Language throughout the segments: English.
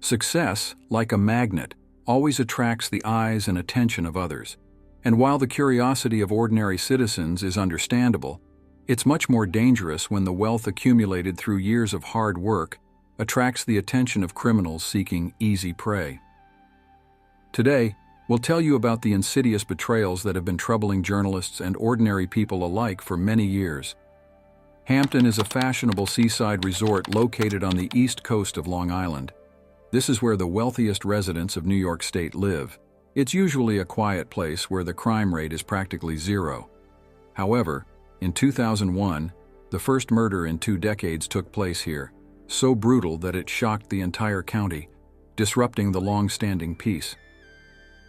Success, like a magnet, always attracts the eyes and attention of others. And while the curiosity of ordinary citizens is understandable, it's much more dangerous when the wealth accumulated through years of hard work attracts the attention of criminals seeking easy prey. Today, we'll tell you about the insidious betrayals that have been troubling journalists and ordinary people alike for many years. Hampton is a fashionable seaside resort located on the east coast of Long Island. This is where the wealthiest residents of New York State live. It's usually a quiet place where the crime rate is practically zero. However, in 2001, the first murder in 2 decades took place here, so brutal that it shocked the entire county, disrupting the long-standing peace.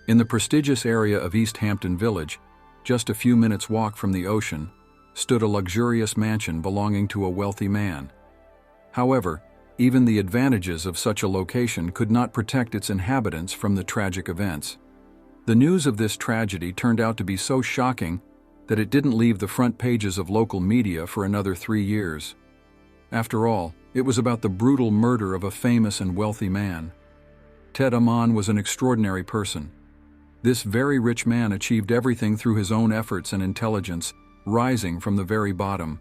In the prestigious area of East Hampton Village, just a few minutes' walk from the ocean, stood a luxurious mansion belonging to a wealthy man. However, even the advantages of such a location could not protect its inhabitants from the tragic events. The news of this tragedy turned out to be so shocking that it didn't leave the front pages of local media for another 3 years. After all, it was about the brutal murder of a famous and wealthy man. Ted Ammon was an extraordinary person. This very rich man achieved everything through his own efforts and intelligence, rising from the very bottom.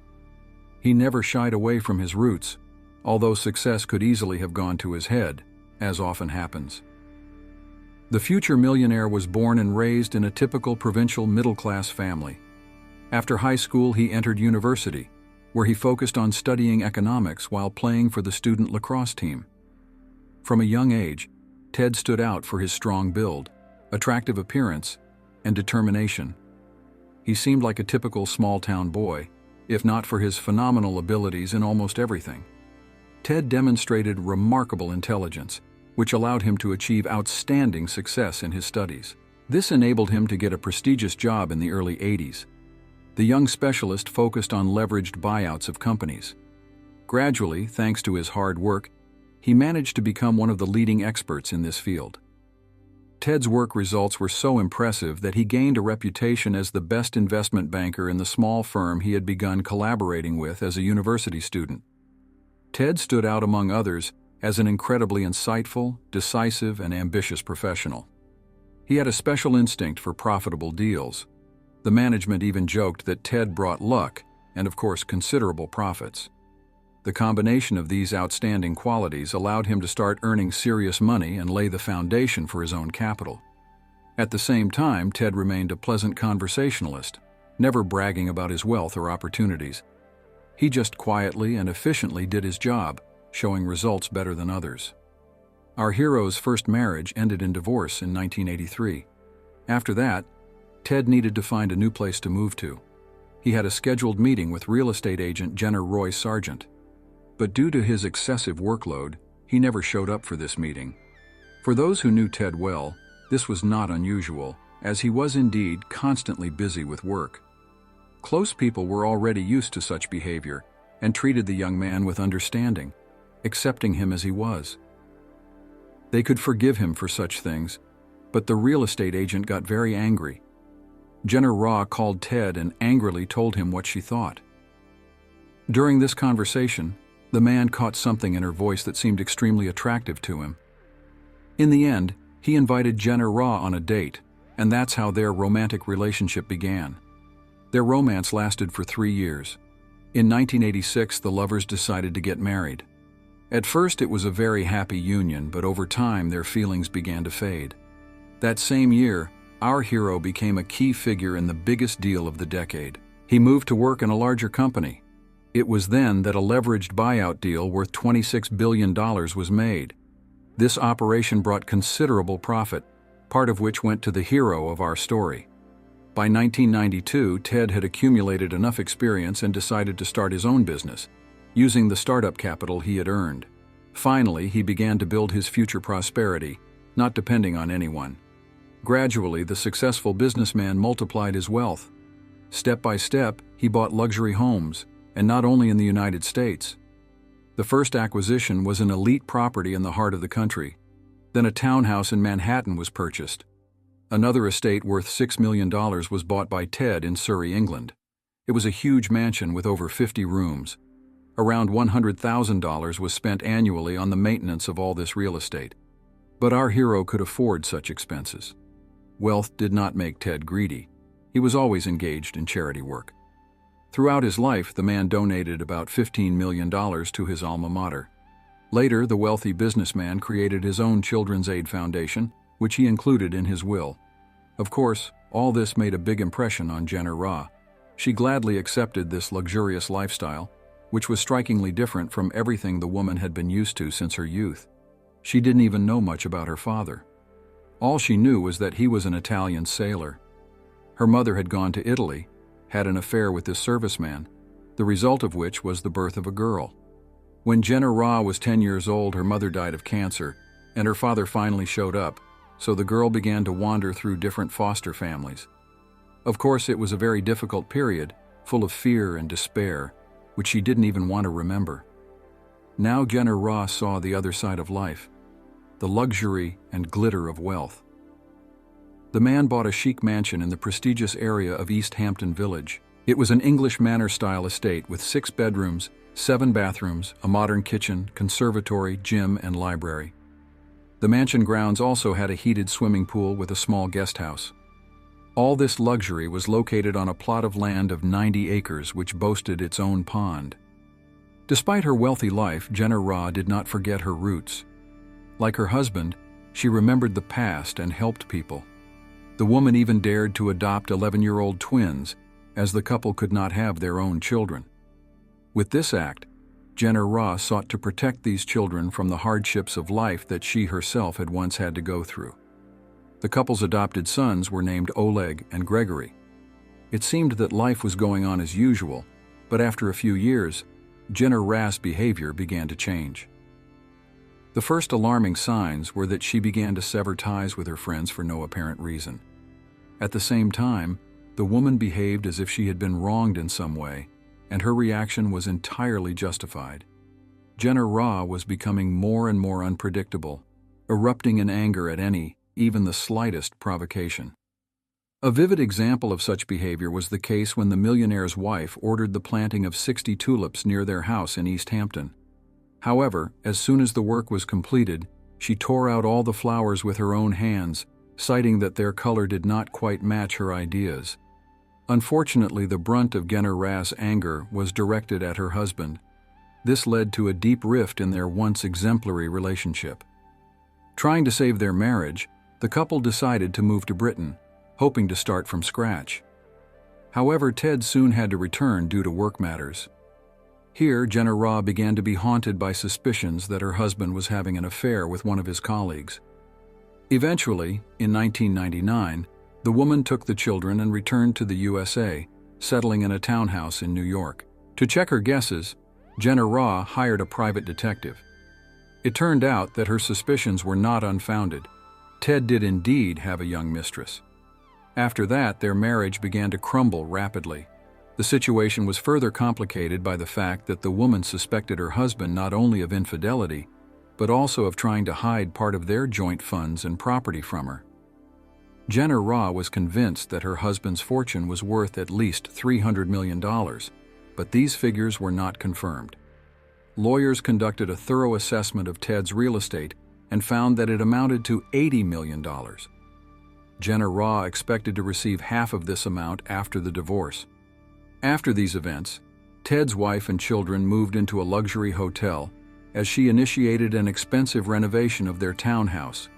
He never shied away from his roots, although success could easily have gone to his head, as often happens. The future millionaire was born and raised in a typical provincial middle-class family. After high school, he entered university, where he focused on studying economics while playing for the student lacrosse team. From a young age, Ted stood out for his strong build, attractive appearance, and determination. He seemed like a typical small-town boy, if not for his phenomenal abilities in almost everything. Ted demonstrated remarkable intelligence, which allowed him to achieve outstanding success in his studies. This enabled him to get a prestigious job in the early 80s. The young specialist focused on leveraged buyouts of companies. Gradually, thanks to his hard work, he managed to become one of the leading experts in this field. Ted's work results were so impressive that he gained a reputation as the best investment banker in the small firm he had begun collaborating with as a university student. Ted stood out among others as an incredibly insightful, decisive, and ambitious professional. He had a special instinct for profitable deals. The management even joked that Ted brought luck and, of course, considerable profits. The combination of these outstanding qualities allowed him to start earning serious money and lay the foundation for his own capital. At the same time, Ted remained a pleasant conversationalist, never bragging about his wealth or opportunities. He just quietly and efficiently did his job, showing results better than others. Our hero's first marriage ended in divorce in 1983. After that, Ted needed to find a new place to move to. He had a scheduled meeting with real estate agent Jenner Roy Sargent. But due to his excessive workload, he never showed up for this meeting. For those who knew Ted well, this was not unusual, as he was indeed constantly busy with work. Close people were already used to such behavior and treated the young man with understanding, accepting him as he was. They could forgive him for such things, but the real estate agent got very angry. Jenner Raw called Ted and angrily told him what she thought. During this conversation, the man caught something in her voice that seemed extremely attractive to him. In the end, he invited Jenner Raw on a date, and that's how their romantic relationship began. Their romance lasted for 3 years. In 1986, the lovers decided to get married. At first, it was a very happy union, but over time, their feelings began to fade. That same year, our hero became a key figure in the biggest deal of the decade. He moved to work in a larger company. It was then that a leveraged buyout deal worth $26 billion was made. This operation brought considerable profit, part of which went to the hero of our story. By 1992, Ted had accumulated enough experience and decided to start his own business, using the startup capital he had earned. Finally, he began to build his future prosperity, not depending on anyone. Gradually, the successful businessman multiplied his wealth. Step by step, he bought luxury homes, and not only in the United States. The first acquisition was an elite property in the heart of the country. Then a townhouse in Manhattan was purchased. Another estate worth $6 million was bought by Ted in Surrey, England. It was a huge mansion with over 50 rooms. Around $100,000 was spent annually on the maintenance of all this real estate. But our hero could afford such expenses. Wealth did not make Ted greedy. He was always engaged in charity work. Throughout his life, the man donated about $15 million to his alma mater. Later, the wealthy businessman created his own Children's Aid Foundation, which he included in his will. Of course, all this made a big impression on Jenner Ra. She gladly accepted this luxurious lifestyle, which was strikingly different from everything the woman had been used to since her youth. She didn't even know much about her father. All she knew was that he was an Italian sailor. Her mother had gone to Italy, had an affair with this serviceman, the result of which was the birth of a girl. When Jenner Ra was 10 years old, her mother died of cancer, and her father finally showed up, so the girl began to wander through different foster families. Of course, it was a very difficult period, full of fear and despair, which she didn't even want to remember. Now Jenner Ra saw the other side of life, the luxury and glitter of wealth. The man bought a chic mansion in the prestigious area of East Hampton Village. It was an English manor-style estate with 6 bedrooms, 7 bathrooms, a modern kitchen, conservatory, gym, and library. The mansion grounds also had a heated swimming pool with a small guest house. All this luxury was located on a plot of land of 90 acres which boasted its own pond. Despite her wealthy life, Jenner Ra did not forget her roots. Like her husband, she remembered the past and helped people. The woman even dared to adopt 11-year-old twins, as the couple could not have their own children. With this act, Jenner Ra sought to protect these children from the hardships of life that she herself had once had to go through. The couple's adopted sons were named Oleg and Gregory. It seemed that life was going on as usual, but after a few years, Jenner Ra's behavior began to change. The first alarming signs were that she began to sever ties with her friends for no apparent reason. At the same time, the woman behaved as if she had been wronged in some way, and her reaction was entirely justified. Jenner Ra was becoming more and more unpredictable, erupting in anger at any, even the slightest, provocation. A vivid example of such behavior was the case when the millionaire's wife ordered the planting of 60 tulips near their house in East Hampton. However, as soon as the work was completed, she tore out all the flowers with her own hands, citing that their color did not quite match her ideas. Unfortunately, the brunt of Jenner Ra's anger was directed at her husband. This led to a deep rift in their once exemplary relationship. Trying to save their marriage, the couple decided to move to Britain, hoping to start from scratch. However, Ted soon had to return due to work matters. Here, Jenner Ra began to be haunted by suspicions that her husband was having an affair with one of his colleagues. Eventually, in 1999, the woman took the children and returned to the USA, settling in a townhouse in New York. To check her guesses, Jenner Ra hired a private detective. It turned out that her suspicions were not unfounded. Ted did indeed have a young mistress. After that, their marriage began to crumble rapidly. The situation was further complicated by the fact that the woman suspected her husband not only of infidelity, but also of trying to hide part of their joint funds and property from her. Jenner Ra was convinced that her husband's fortune was worth at least $300 million, but these figures were not confirmed. Lawyers conducted a thorough assessment of Ted's real estate and found that it amounted to $80 million. Jenner Ra expected to receive half of this amount after the divorce. After these events, Ted's wife and children moved into a luxury hotel as she initiated an expensive renovation of their townhouse.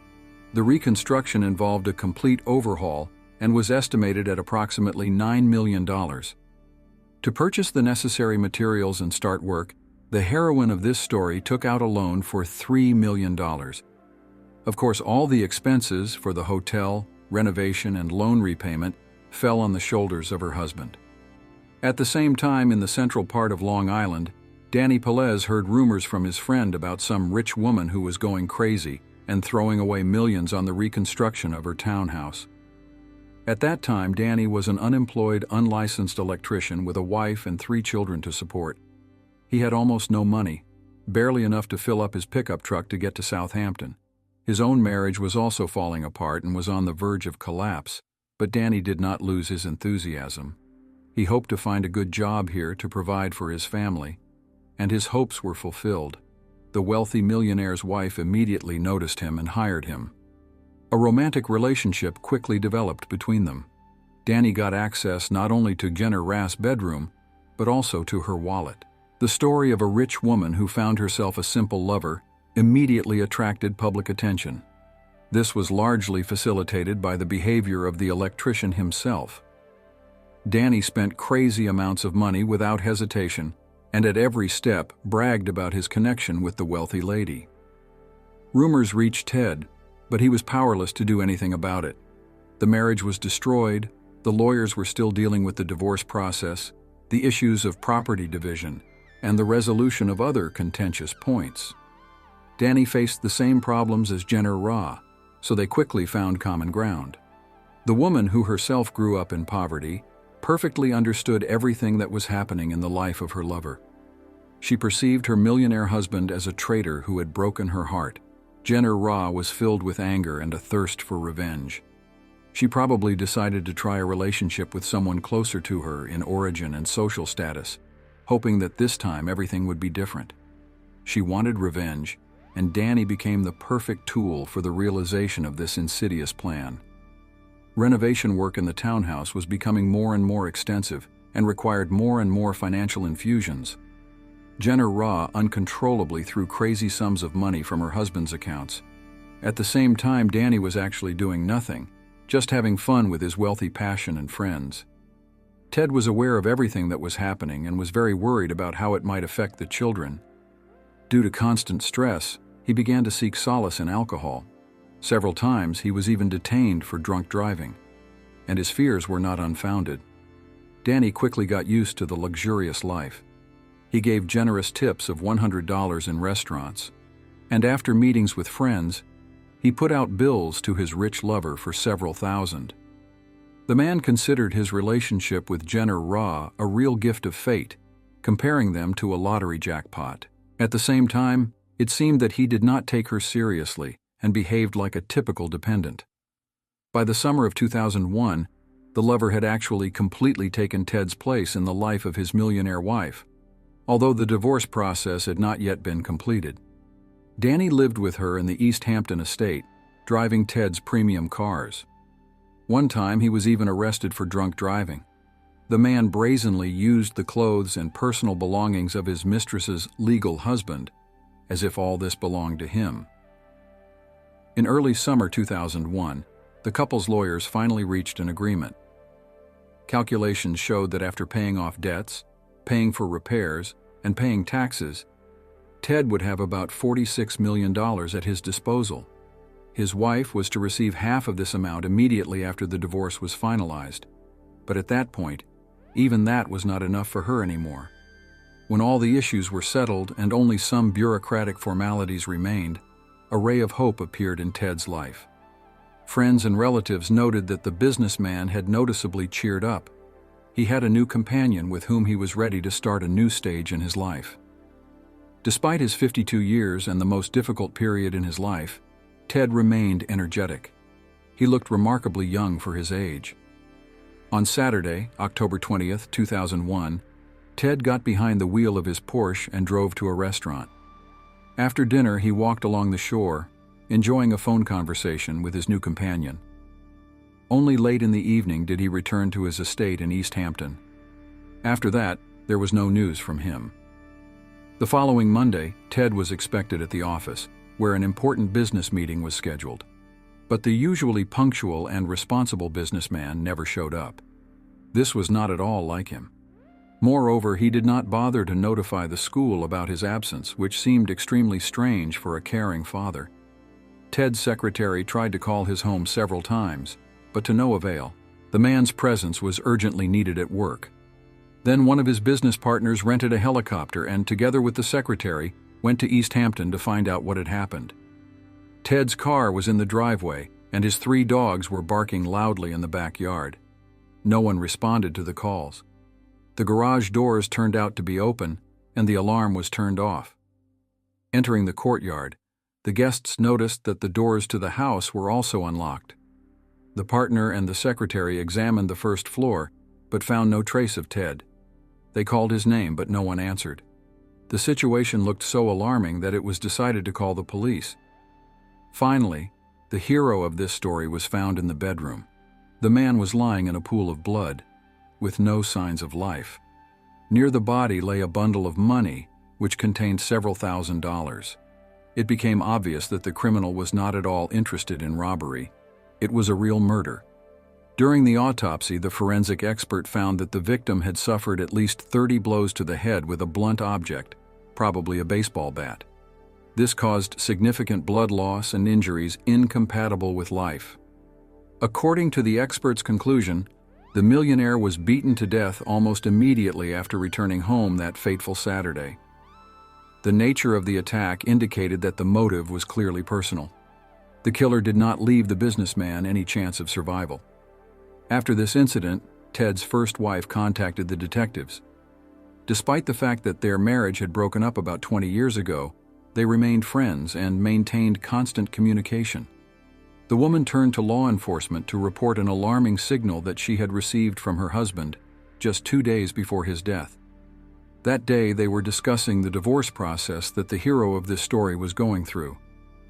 The reconstruction involved a complete overhaul and was estimated at approximately $9 million. To purchase the necessary materials and start work, the heroine of this story took out a loan for $3 million. Of course, all the expenses for the hotel, renovation, and loan repayment fell on the shoulders of her husband. At the same time, in the central part of Long Island, Daniel Pelosi heard rumors from his friend about some rich woman who was going crazy and throwing away millions on the reconstruction of her townhouse. At that time, Danny was an unemployed, unlicensed electrician with a wife and 3 children to support. He had almost no money, barely enough to fill up his pickup truck to get to Southampton. His own marriage was also falling apart and was on the verge of collapse, but Danny did not lose his enthusiasm. He hoped to find a good job here to provide for his family, and his hopes were fulfilled. the wealthy millionaire's wife immediately noticed him and hired him. A romantic relationship quickly developed between them. Danny got access not only to Jenner Ra's bedroom, but also to her wallet. The story of a rich woman who found herself a simple lover immediately attracted public attention. This was largely facilitated by the behavior of the electrician himself. Danny spent crazy amounts of money without hesitation, and at every step bragged about his connection with the wealthy lady. Rumors reached Ted, but he was powerless to do anything about it. The marriage was destroyed, the lawyers were still dealing with the divorce process, the issues of property division, and the resolution of other contentious points. Danny faced the same problems as Jenner Ra, so they quickly found common ground. The woman, who herself grew up in poverty, perfectly understood everything that was happening in the life of her lover. She perceived her millionaire husband as a traitor who had broken her heart. Jenner Ra was filled with anger and a thirst for revenge. She probably decided to try a relationship with someone closer to her in origin and social status, hoping that this time everything would be different. She wanted revenge, and Danny became the perfect tool for the realization of this insidious plan. Renovation work in the townhouse was becoming more and more extensive and required more and more financial infusions. Jenner Ra uncontrollably threw crazy sums of money from her husband's accounts. At the same time, Danny was actually doing nothing, just having fun with his wealthy passion and friends. Ted was aware of everything that was happening and was very worried about how it might affect the children. Due to constant stress, he began to seek solace in alcohol. Several times he was even detained for drunk driving, and his fears were not unfounded. Danny quickly got used to the luxurious life. He gave generous tips of $100 in restaurants, and after meetings with friends, he put out bills to his rich lover for several thousand. The man considered his relationship with Jenner Ra a real gift of fate, comparing them to a lottery jackpot. At the same time, it seemed that he did not take her seriously and behaved like a typical dependent. By the summer of 2001, the lover had actually completely taken Ted's place in the life of his millionaire wife, although the divorce process had not yet been completed. Danny lived with her in the East Hampton estate, driving Ted's premium cars. One time he was even arrested for drunk driving. The man brazenly used the clothes and personal belongings of his mistress's legal husband, as if all this belonged to him. In early summer 2001, the couple's lawyers finally reached an agreement. Calculations showed that after paying off debts, paying for repairs, and paying taxes, Ted would have about $46 million at his disposal. His wife was to receive half of this amount immediately after the divorce was finalized, but at that point, even that was not enough for her anymore. When all the issues were settled and only some bureaucratic formalities remained, a ray of hope appeared in Ted's life. Friends and relatives noted that the businessman had noticeably cheered up. He had a new companion with whom he was ready to start a new stage in his life. Despite his 52 years and the most difficult period in his life, Ted remained energetic. He looked remarkably young for his age. On Saturday, October 20th, 2001, Ted got behind the wheel of his Porsche and drove to a restaurant. After dinner, he walked along the shore, enjoying a phone conversation with his new companion. Only late in the evening did he return to his estate in East Hampton. After that, there was no news from him. The following Monday, Ted was expected at the office, where an important business meeting was scheduled. But the usually punctual and responsible businessman never showed up. This was not at all like him. Moreover, he did not bother to notify the school about his absence, which seemed extremely strange for a caring father. Ted's secretary tried to call his home several times, but to no avail. The man's presence was urgently needed at work. Then one of his business partners rented a helicopter and, together with the secretary, went to East Hampton to find out what had happened. Ted's car was in the driveway, and his 3 dogs were barking loudly in the backyard. No one responded to the calls. The garage doors turned out to be open, and the alarm was turned off. Entering the courtyard, the guests noticed that the doors to the house were also unlocked. The partner and the secretary examined the first floor, but found no trace of Ted. They called his name, but no one answered. The situation looked so alarming that it was decided to call the police. Finally, the hero of this story was found in the bedroom. The man was lying in a pool of blood, with no signs of life. Near the body lay a bundle of money, which contained several $1,000s. It became obvious that the criminal was not at all interested in robbery. It was a real murder. During the autopsy, the forensic expert found that the victim had suffered at least 30 blows to the head with a blunt object, probably a baseball bat. This caused significant blood loss and injuries incompatible with life. According to the expert's conclusion, the millionaire was beaten to death almost immediately after returning home that fateful Saturday. The nature of the attack indicated that the motive was clearly personal. The killer did not leave the businessman any chance of survival. After this incident, Ted's first wife contacted the detectives. Despite the fact that their marriage had broken up about 20 years ago, they remained friends and maintained constant communication. The woman turned to law enforcement to report an alarming signal that she had received from her husband just 2 days before his death. That day, they were discussing the divorce process that the hero of this story was going through.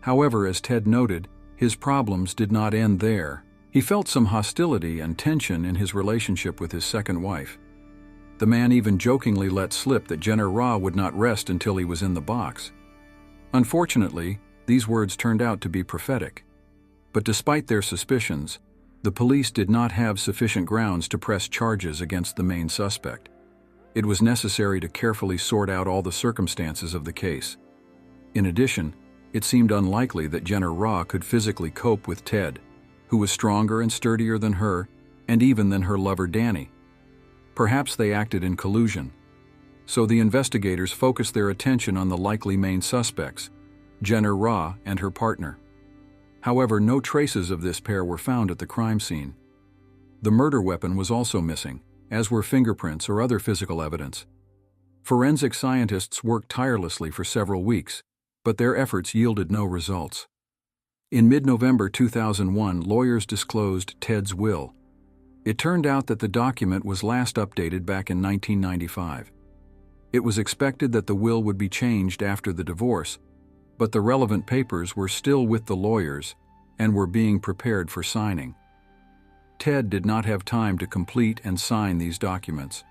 However, as Ted noted, his problems did not end there. He felt some hostility and tension in his relationship with his second wife. The man even jokingly let slip that Jenner Raw would not rest until he was in the box. Unfortunately, these words turned out to be prophetic. But despite their suspicions, the police did not have sufficient grounds to press charges against the main suspect. It was necessary to carefully sort out all the circumstances of the case. In addition, it seemed unlikely that Jenner Raw could physically cope with Ted, who was stronger and sturdier than her, and even than her lover Danny. Perhaps they acted in collusion. So the investigators focused their attention on the likely main suspects, Jenner Raw and her partner. However, no traces of this pair were found at the crime scene. The murder weapon was also missing, as were fingerprints or other physical evidence. Forensic scientists worked tirelessly for several weeks, but their efforts yielded no results. In mid-November 2001, lawyers disclosed Ted's will. It turned out that the document was last updated back in 1995. It was expected that the will would be changed after the divorce, but the relevant papers were still with the lawyers and were being prepared for signing. Ted did not have time to complete and sign these documents.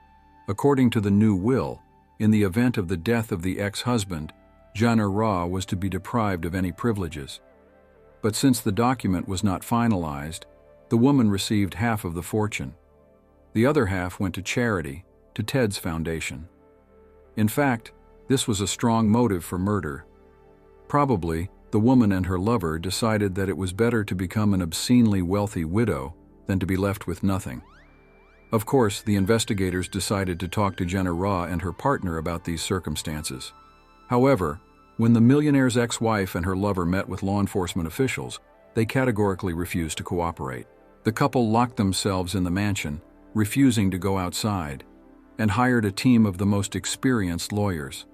According to the new will, in the event of the death of the ex-husband, Jenner Raw was to be deprived of any privileges. But since the document was not finalized, the woman received half of the fortune. The other half went to charity, to Ted's foundation. In fact, this was a strong motive for murder. Probably, the woman and her lover decided that it was better to become an obscenely wealthy widow than to be left with nothing. Of course, the investigators decided to talk to Jenner Raw and her partner about these circumstances. However, when the millionaire's ex-wife and her lover met with law enforcement officials, they categorically refused to cooperate. The couple locked themselves in the mansion, refusing to go outside, and hired a team of the most experienced lawyers.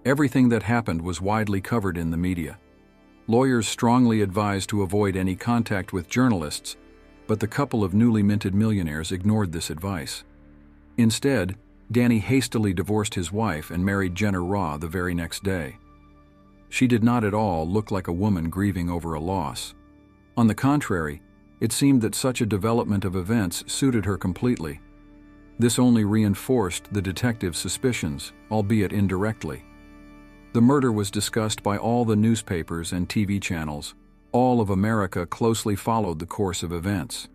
Everything that happened was widely covered in the media. Lawyers strongly advised to avoid any contact with journalists, but the couple of newly minted millionaires ignored this advice. Instead, Danny hastily divorced his wife and married Jenner Raw the very next day. She did not at all look like a woman grieving over a loss. On the contrary, it seemed that such a development of events suited her completely. This only reinforced the detective's suspicions, albeit indirectly. The murder was discussed by all the newspapers and TV channels. All of America closely followed the course of events.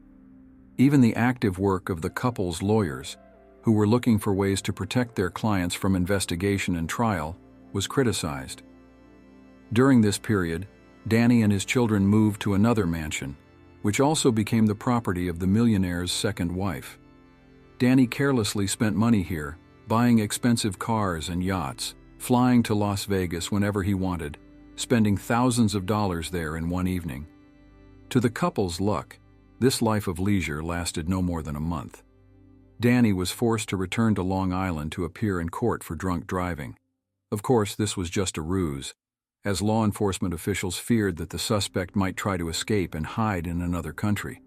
Even the active work of the couple's lawyers, who were looking for ways to protect their clients from investigation and trial, was criticized. During this period, Danny and his children moved to another mansion, which also became the property of the millionaire's second wife. Danny carelessly spent money here, buying expensive cars and yachts, flying to Las Vegas whenever he wanted, spending thousands of dollars there in one evening. To the couple's luck, this life of leisure lasted no more than a month. Danny was forced to return to Long Island to appear in court for drunk driving. Of course, this was just a ruse, as law enforcement officials feared that the suspect might try to escape and hide in another country.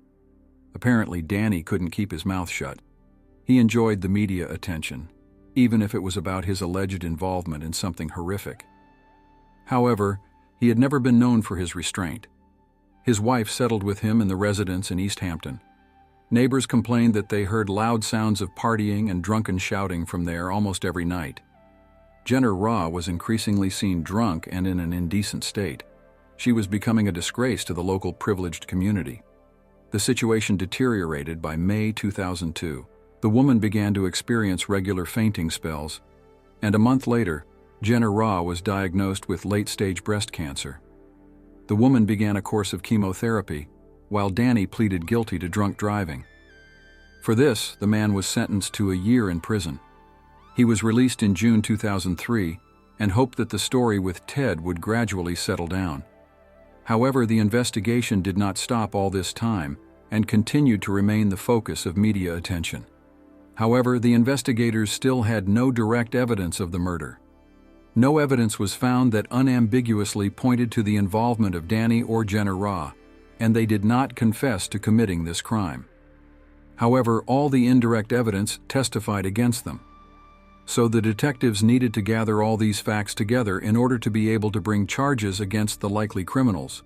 Apparently, Danny couldn't keep his mouth shut. He enjoyed the media attention. even if it was about his alleged involvement in something horrific. However, he had never been known for his restraint. His wife settled with him in the residence in East Hampton. Neighbors complained that they heard loud sounds of partying and drunken shouting from there almost every night. Jenner Raw was increasingly seen drunk and in an indecent state. She was becoming a disgrace to the local privileged community. The situation deteriorated by May 2002. The woman began to experience regular fainting spells, and a month later, Jenner Raw was diagnosed with late-stage breast cancer. The woman began a course of chemotherapy, while Danny pleaded guilty to drunk driving. For this, the man was sentenced to a year in prison. He was released in June 2003 and hoped that the story with Ted would gradually settle down. However, the investigation did not stop all this time and continued to remain the focus of media attention. However, the investigators still had no direct evidence of the murder. No evidence was found that unambiguously pointed to the involvement of Danny or Jenner Raw, and they did not confess to committing this crime. However, all the indirect evidence testified against them. So the detectives needed to gather all these facts together in order to be able to bring charges against the likely criminals.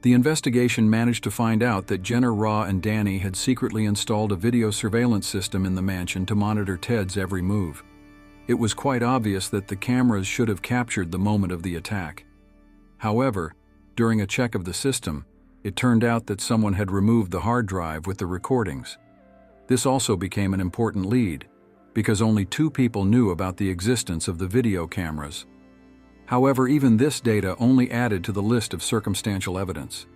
The investigation managed to find out that Jenner Raw and Danny had secretly installed a video surveillance system in the mansion to monitor Ted's every move. It was quite obvious that the cameras should have captured the moment of the attack. However, during a check of the system, it turned out that someone had removed the hard drive with the recordings. This also became an important lead, because only 2 people knew about the existence of the video cameras. However, even this data only added to the list of circumstantial evidence.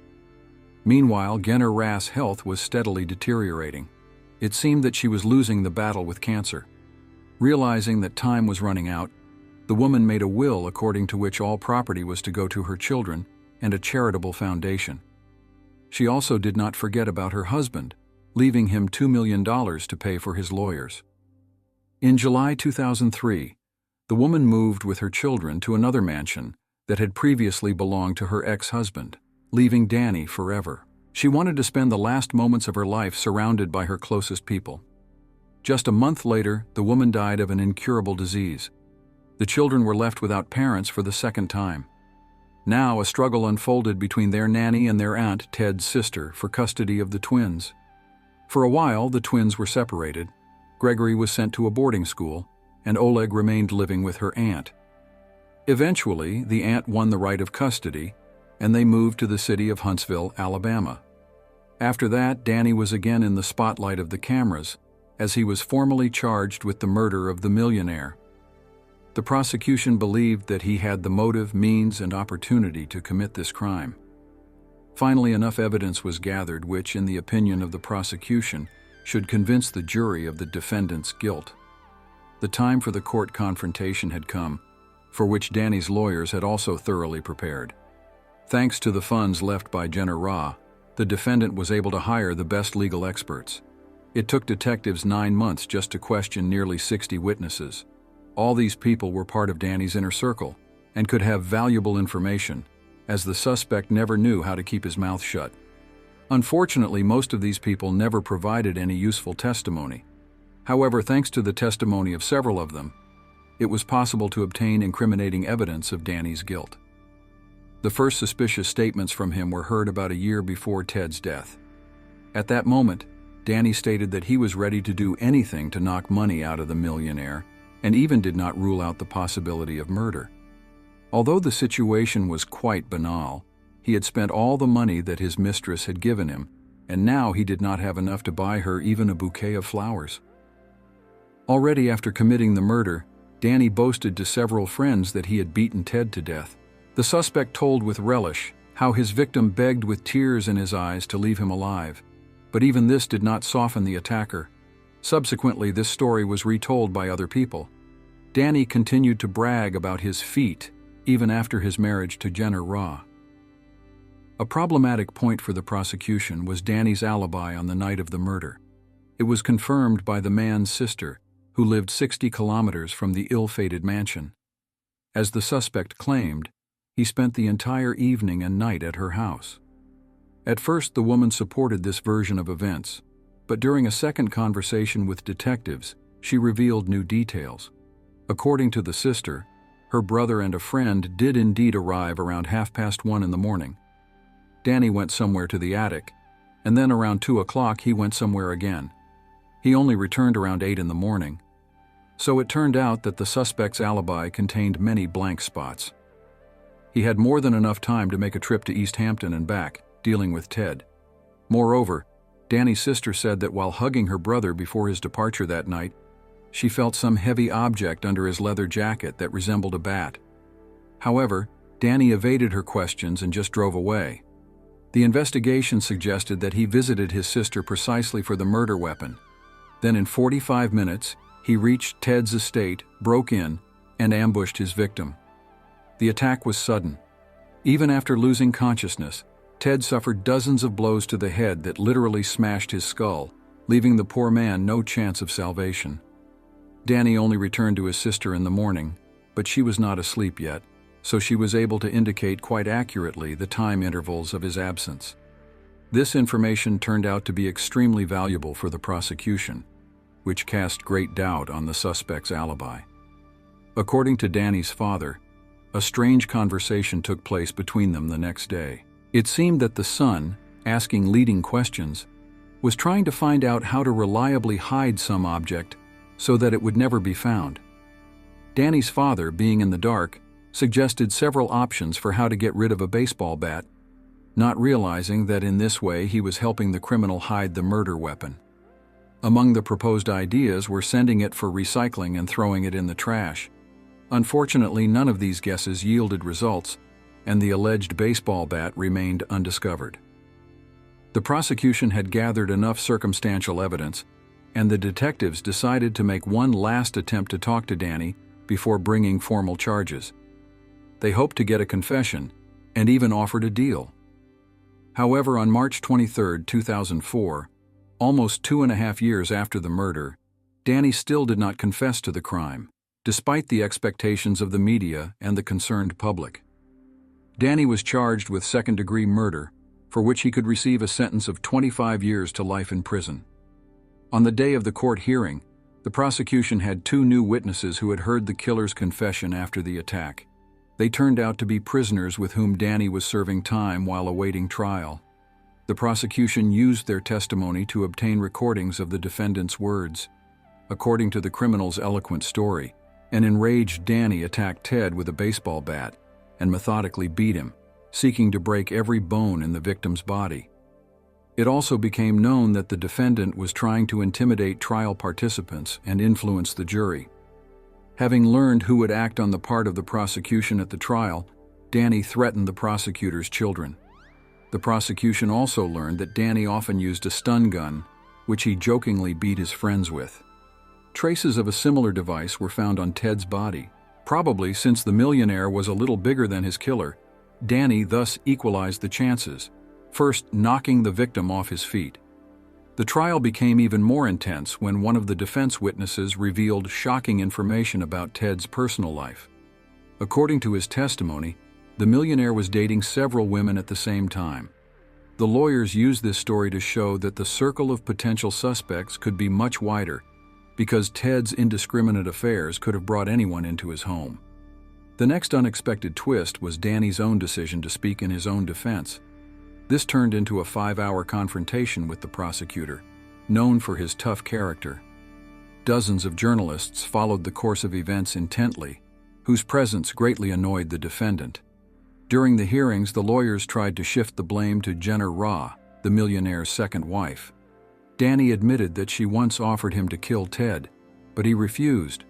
Meanwhile, Jenner Raw's health was steadily deteriorating. It seemed that she was losing the battle with cancer. Realizing that time was running out, the woman made a will according to which all property was to go to her children and a charitable foundation. She also did not forget about her husband, leaving him $2 million to pay for his lawyers. In July 2003, the woman moved with her children to another mansion that had previously belonged to her ex-husband, leaving Danny forever. She wanted to spend the last moments of her life surrounded by her closest people. Just a month later, the woman died of an incurable disease. The children were left without parents for the second time. Now, a struggle unfolded between their nanny and their aunt, Ted's sister, for custody of the twins. For a while, the twins were separated. Gregory was sent to a boarding school, and Oleg remained living with her aunt. Eventually, the aunt won the right of custody, and they moved to the city of Huntsville, Alabama. After that, Danny was again in the spotlight of the cameras, as he was formally charged with the murder of the millionaire. The prosecution believed that he had the motive, means, and opportunity to commit this crime. Finally, enough evidence was gathered which, in the opinion of the prosecution, should convince the jury of the defendant's guilt. The time for the court confrontation had come, for which Danny's lawyers had also thoroughly prepared. Thanks to the funds left by Jenner Raw, the defendant was able to hire the best legal experts. It took detectives 9 months just to question nearly 60 witnesses. All these people were part of Danny's inner circle and could have valuable information, as the suspect never knew how to keep his mouth shut. Unfortunately, most of these people never provided any useful testimony. However, thanks to the testimony of several of them, it was possible to obtain incriminating evidence of Danny's guilt. The first suspicious statements from him were heard about a year before Ted's death. At that moment, Danny stated that he was ready to do anything to knock money out of the millionaire, and even did not rule out the possibility of murder. Although the situation was quite banal, he had spent all the money that his mistress had given him, and now he did not have enough to buy her even a bouquet of flowers. Already after committing the murder, Danny boasted to several friends that he had beaten Ted to death. The suspect told with relish how his victim begged with tears in his eyes to leave him alive, but even this did not soften the attacker. Subsequently, this story was retold by other people. Danny continued to brag about his feat even after his marriage to Jenner Raw. A problematic point for the prosecution was Danny's alibi on the night of the murder. It was confirmed by the man's sister, who lived 60 kilometers from the ill-fated mansion. As the suspect claimed, he spent the entire evening and night at her house. At first, the woman supported this version of events, but during a second conversation with detectives, she revealed new details. According to the sister, her brother and a friend did indeed arrive around 1:30 in the morning. Danny went somewhere to the attic, and then around 2 o'clock he went somewhere again. He only returned around 8 in the morning. So it turned out that the suspect's alibi contained many blank spots. He had more than enough time to make a trip to East Hampton and back, dealing with Ted. Moreover, Danny's sister said that while hugging her brother before his departure that night, she felt some heavy object under his leather jacket that resembled a bat. However, Danny evaded her questions and just drove away. The investigation suggested that he visited his sister precisely for the murder weapon. Then in 45 minutes, he reached Ted's estate, broke in, and ambushed his victim. The attack was sudden. Even after losing consciousness, Ted suffered dozens of blows to the head that literally smashed his skull, leaving the poor man no chance of salvation. Danny only returned to his sister in the morning, but she was not asleep yet, so she was able to indicate quite accurately the time intervals of his absence. This information turned out to be extremely valuable for the prosecution, which cast great doubt on the suspect's alibi. According to Danny's father, a strange conversation took place between them the next day. It seemed that the son, asking leading questions, was trying to find out how to reliably hide some object so that it would never be found. Danny's father, being in the dark, suggested several options for how to get rid of a baseball bat, not realizing that in this way he was helping the criminal hide the murder weapon. Among the proposed ideas were sending it for recycling and throwing it in the trash. Unfortunately, none of these guesses yielded results, and the alleged baseball bat remained undiscovered. The prosecution had gathered enough circumstantial evidence, and the detectives decided to make one last attempt to talk to Danny before bringing formal charges. They hoped to get a confession, and even offered a deal. However, on March 23, 2004, almost 2.5 years after the murder, Danny still did not confess to the crime, despite the expectations of the media and the concerned public. Danny was charged with second-degree murder, for which he could receive a sentence of 25 years to life in prison. On the day of the court hearing, the prosecution had 2 new witnesses who had heard the killer's confession after the attack. They turned out to be prisoners with whom Danny was serving time while awaiting trial. The prosecution used their testimony to obtain recordings of the defendant's words. According to the criminal's eloquent story, an enraged Danny attacked Ted with a baseball bat and methodically beat him, seeking to break every bone in the victim's body. It also became known that the defendant was trying to intimidate trial participants and influence the jury. Having learned who would act on the part of the prosecution at the trial, Danny threatened the prosecutor's children. The prosecution also learned that Danny often used a stun gun, which he jokingly beat his friends with. Traces of a similar device were found on Ted's body. Probably since the millionaire was a little bigger than his killer, Danny thus equalized the chances, first knocking the victim off his feet. The trial became even more intense when one of the defense witnesses revealed shocking information about Ted's personal life. According to his testimony, the millionaire was dating several women at the same time. The lawyers used this story to show that the circle of potential suspects could be much wider, because Ted's indiscriminate affairs could have brought anyone into his home. The next unexpected twist was Danny's own decision to speak in his own defense. This turned into a 5-hour confrontation with the prosecutor, known for his tough character. Dozens of journalists followed the course of events intently, whose presence greatly annoyed the defendant. During the hearings, the lawyers tried to shift the blame to Jenner Ra, the millionaire's second wife. Danny admitted that she once offered him to kill Ted, but he refused.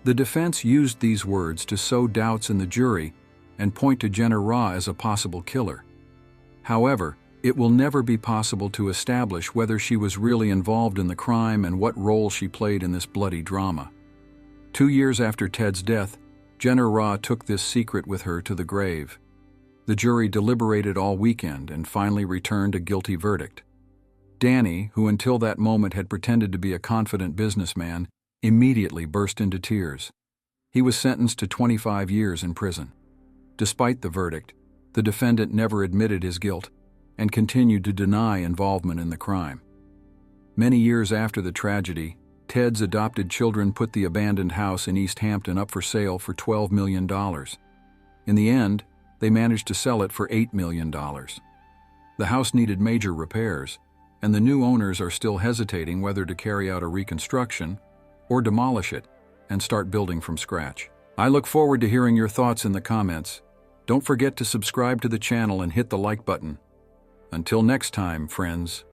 The defense used these words to sow doubts in the jury and point to Jenner Ra as a possible killer. However, it will never be possible to establish whether she was really involved in the crime and what role she played in this bloody drama. 2 years after Ted's death, Jenner Ra took this secret with her to the grave. The jury deliberated all weekend and finally returned a guilty verdict. Danny, who until that moment had pretended to be a confident businessman, immediately burst into tears. He was sentenced to 25 years in prison. Despite the verdict, the defendant never admitted his guilt and continued to deny involvement in the crime. Many years after the tragedy, Ted's adopted children put the abandoned house in East Hampton up for sale for $12 million. In the end, they managed to sell it for $8 million. The house needed major repairs, and the new owners are still hesitating whether to carry out a reconstruction or demolish it and start building from scratch. I look forward to hearing your thoughts in the comments. Don't forget to subscribe to the channel and hit the like button. Until next time, friends.